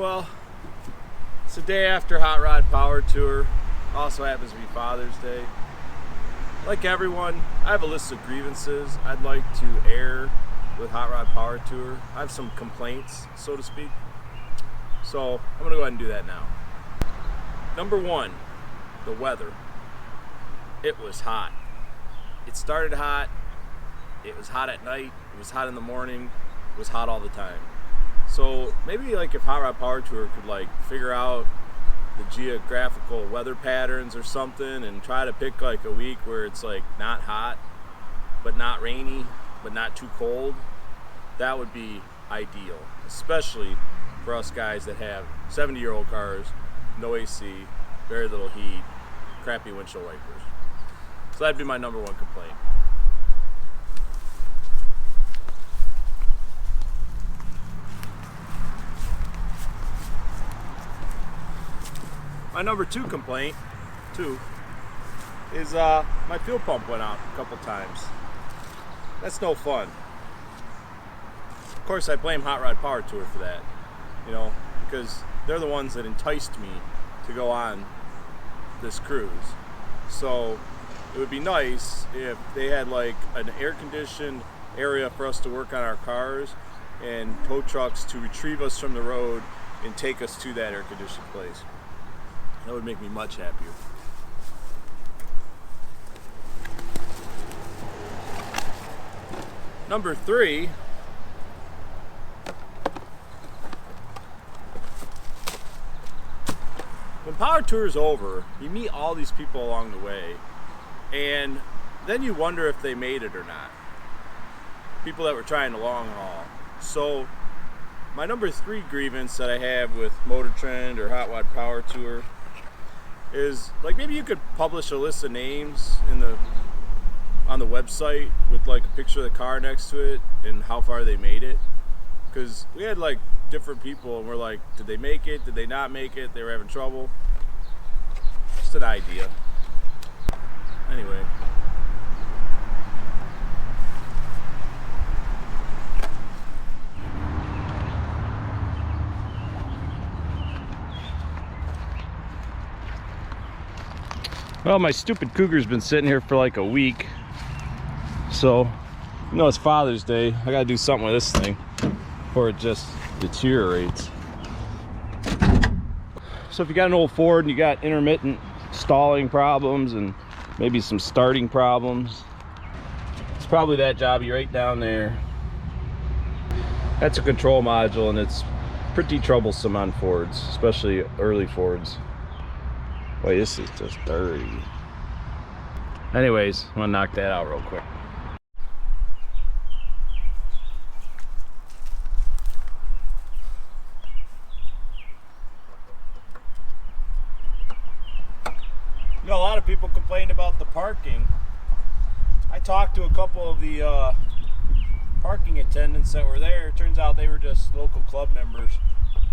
Well, it's the day after Hot Rod Power Tour. Also happens to be Father's Day. Like everyone, I have a list of grievances I'd like to air with Hot Rod Power Tour. I have some complaints, so to speak. So I'm going to go ahead and do that now. Number one, the weather. It was hot. It started hot. It was hot at night. It was hot in the morning. It was hot all the time. So maybe like if Hot Rod Power Tour could figure out the geographical weather patterns or something and try to pick a week where it's not hot, but not rainy, but not too cold, that would be ideal, especially for us guys that have 70-year-old cars, no AC, very little heat, crappy windshield wipers. So that'd be my number one complaint. My number two complaint, is my fuel pump went out a couple times. That's no fun. Of course, I blame Hot Rod Power Tour for that, because they're the ones that enticed me to go on this cruise. So it would be nice if they had an air-conditioned area for us to work on our cars and tow trucks to retrieve us from the road and take us to that air-conditioned place. That would make me much happier. Number three, when Power Tour is over, you meet all these people along the way, and then you wonder if they made it or not. People that were trying the long haul. So my number three grievance that I have with Motor Trend or Hot Rod Power Tour is maybe you could publish a list of names on the website with a picture of the car next to it and how far they made it, because we had different people and we're did they make it, did they not make it, they were having trouble. Just an idea. Anyway, well, my stupid Cougar's been sitting here for a week. So, it's Father's Day. I gotta do something with this thing before it just deteriorates. So if you got an old Ford and you got intermittent stalling problems and maybe some starting problems, it's probably that jobby right down there. That's a control module, and it's pretty troublesome on Fords, especially early Fords. Wait, this is just dirty. Anyways, I'm gonna knock that out real quick. A lot of people complained about the parking. I talked to a couple of the parking attendants that were there. It turns out they were just local club members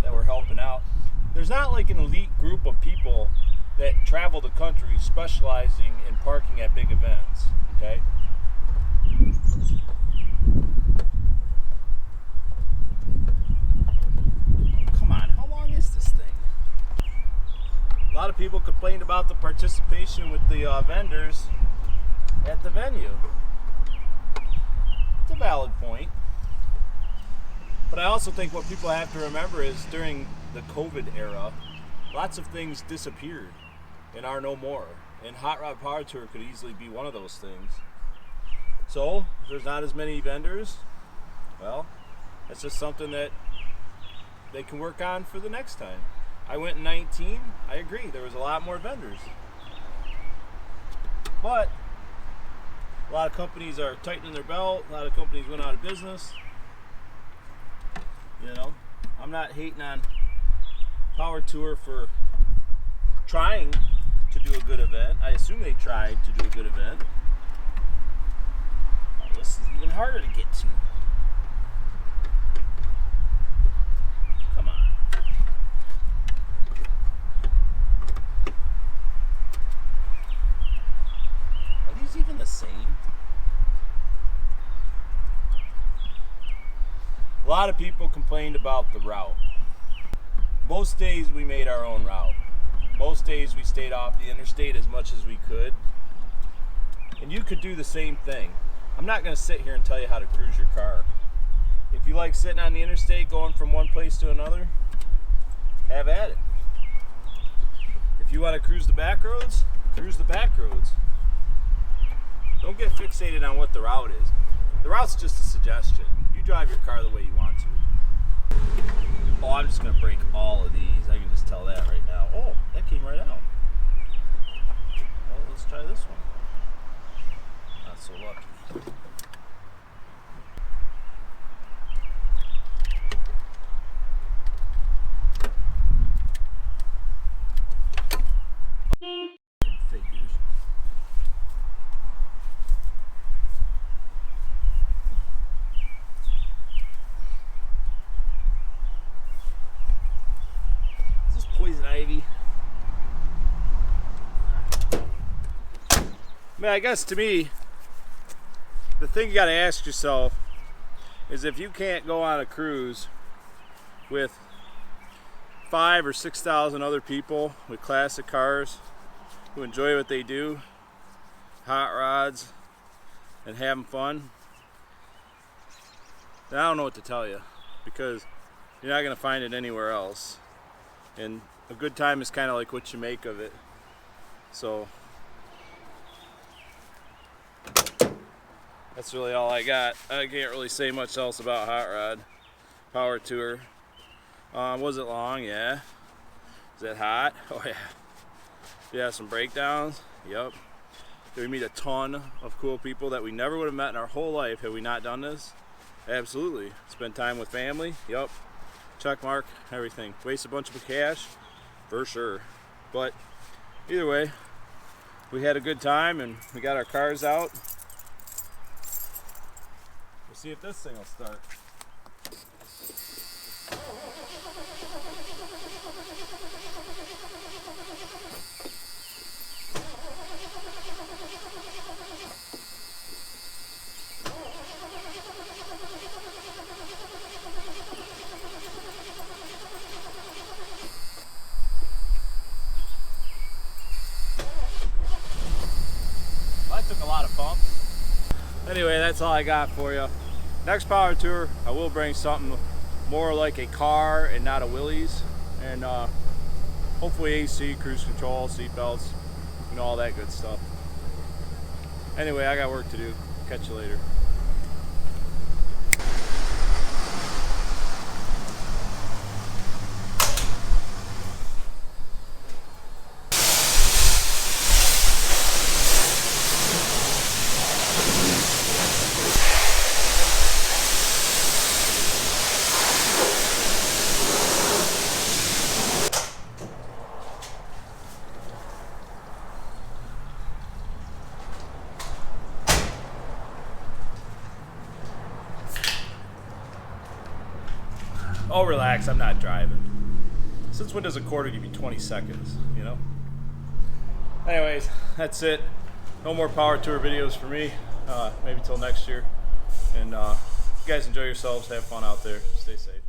that were helping out. There's not an elite group of people that travel the country specializing in parking at big events, okay? Come on, how long is this thing? A lot of people complained about the participation with the vendors at the venue. It's a valid point. But I also think what people have to remember is during the COVID era, lots of things disappeared and are no more. And Hot Rod Power Tour could easily be one of those things. So, if there's not as many vendors, well, that's just something that they can work on for the next time. I went in 19, I agree, there was a lot more vendors. But a lot of companies are tightening their belt, a lot of companies went out of business. I'm not hating on Power Tour for trying to do a good event. I assume they tried to do a good event. Oh, this is even harder to get to. Come on. Are these even the same? A lot of people complained about the route. Most days we made our own route. Most days we stayed off the interstate as much as we could. And you could do the same thing. I'm not going to sit here and tell you how to cruise your car. If you like sitting on the interstate going from one place to another, have at it. If you want to cruise the back roads, cruise the back roads. Don't get fixated on what the route is. The route's just a suggestion. You drive your car the way you want to. Oh, I'm just going to break all of these. I can just tell that right now. Oh, that came right out. Well, let's try this one. Not so lucky. Figures. Is this poison ivy? Man, I guess to me, the thing you gotta ask yourself is if you can't go on a cruise with 5,000 or 6,000 other people with classic cars who enjoy what they do, hot rods, and having fun, then I don't know what to tell you, because you're not going to find it anywhere else. And a good time is kind of like what you make of it. So that's really all I got. I can't really say much else about Hot Rod Power Tour. Was it long? Yeah. Is it hot? Oh yeah. Yeah, some breakdowns. Yep. Did we meet a ton of cool people that we never would have met in our whole life had we not done this? Absolutely. Spend time with family. Yep. Check mark. Everything. Waste a bunch of cash? For sure. But either way, we had a good time and we got our cars out. We'll see if this thing will start. Took a lot of bumps. Anyway, that's all I got for you. Next power tour, I will bring something more like a car and not a Willys, and hopefully AC, cruise control, seat belts, you know, all that good stuff. Anyway, I got work to do. Catch you later. Oh, relax, I'm not driving. Since when does a quarter give you 20 seconds, you know? Anyways, that's it. No more power tour videos for me, maybe till next year. And you guys enjoy yourselves, have fun out there, stay safe.